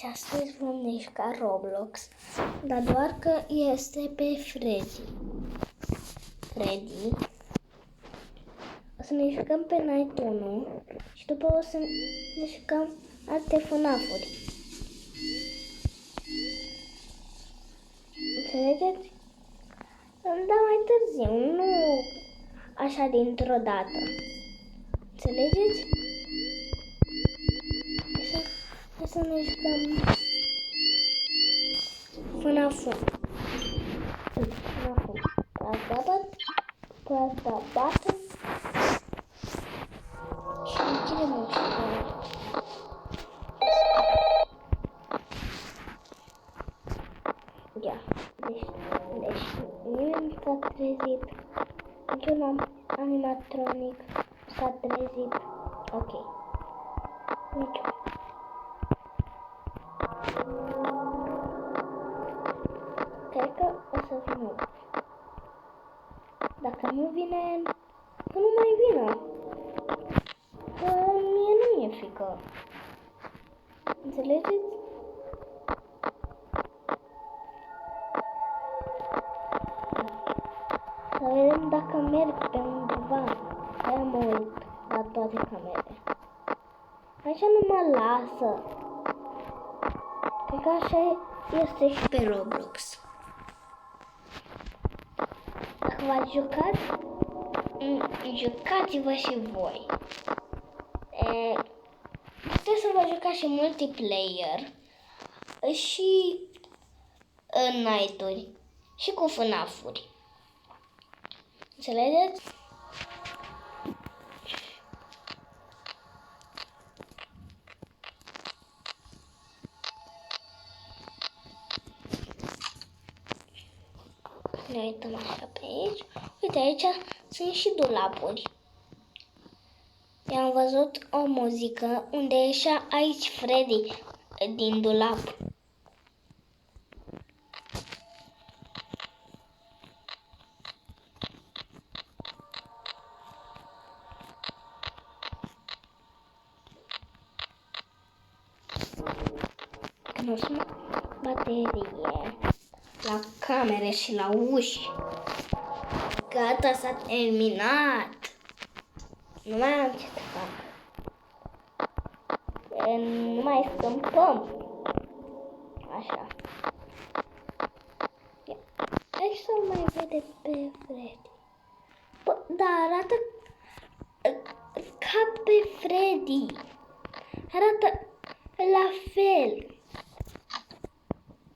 Deci astăzi vom juca Roblox, dar doar că este pe Freddy. O să ne jucăm pe Night 1 și după o să ne jucăm alte FNAF-uri. Înțelegeți? Îmi dau mai târziu, nu așa dintr-o dată. Înțelegeți? Hai să ne jucăm FNAF-ul. Press the button și închidem ușa. Ia, deci nimeni nu s-a trezit, niciun animatronic nu s-a trezit. Ok, niciun. Cred că o să vină. Dacă nu vine, că nu mai vină. Că mie nu mi-e frică. Înțelegeți? Să vedem dacă merg pe undeva. Aia mă uit la toate camerele. Așa nu mă lasă. Cred că așa este și pe Roblox. Dacă v-ați jucat, jucați-vă și voi. Puteți să vă jucați și multiplayer și în night-uri și cu FNAF-uri. Înțelegeți? Ne uităm așa pe aici. Uite, aici sunt și dulapuri. I-am văzut o muzică unde ieșea aici Freddy din dulap. Nu sunt baterie la camere și la uși. Gata, s-a terminat. Nu mai am ce să fac. Nu mai scămpăm. Așa. Hai să mai vede pe Freddy. Da, arată ca pe Freddy. Arată la fel.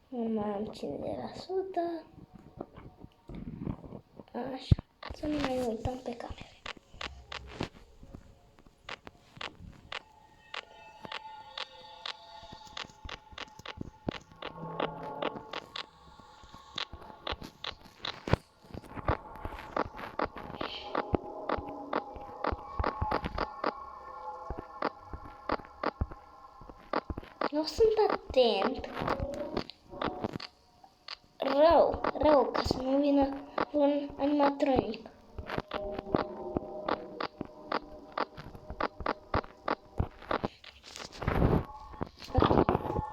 Nu mai am 50%. Așa. Să nu mai uităm pe camere. Eu sunt atent. Rău, ca să nu vină un animatronic.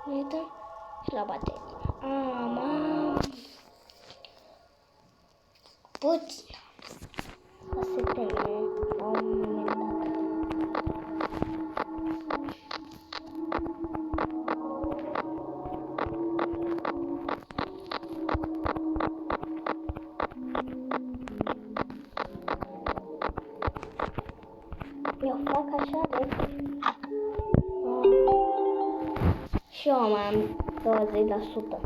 Ne uităm și la baterie. Mamă! Puțin. O să termine la un moment dat. Eu fac așa de... Și eu mai am 20%.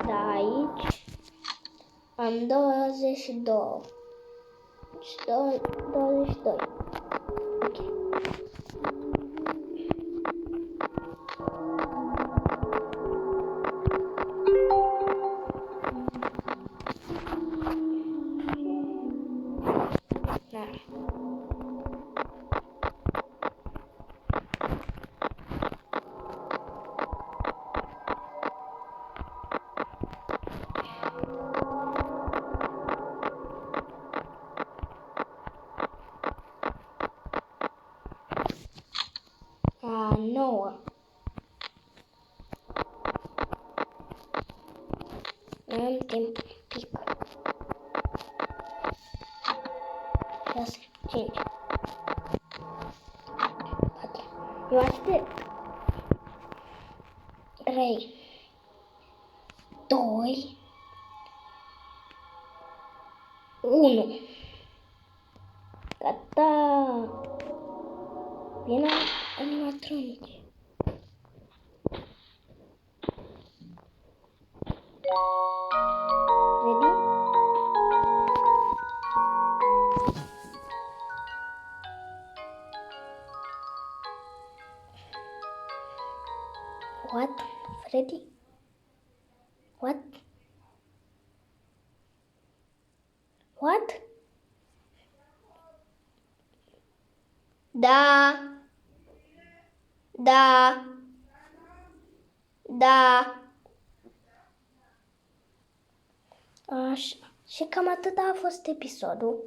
Dar aici am 22. 22. Ok. Da. Am timp pic. 6, 5, 4. Eu aștept. 3, 2, 1. Gata. Vine animatronici. Ready? What? Freddy? What? What? Da. Da. Da. Așa. Și cam atât a fost episodul.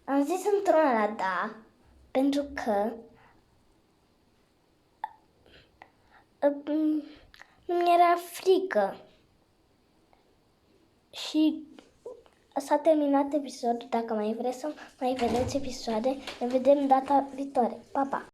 Am zis într-una la da, pentru că mi-era frică. Și s-a terminat episodul. Dacă mai vreți să mai vedeți episoade, ne vedem data viitoare. Pa, pa!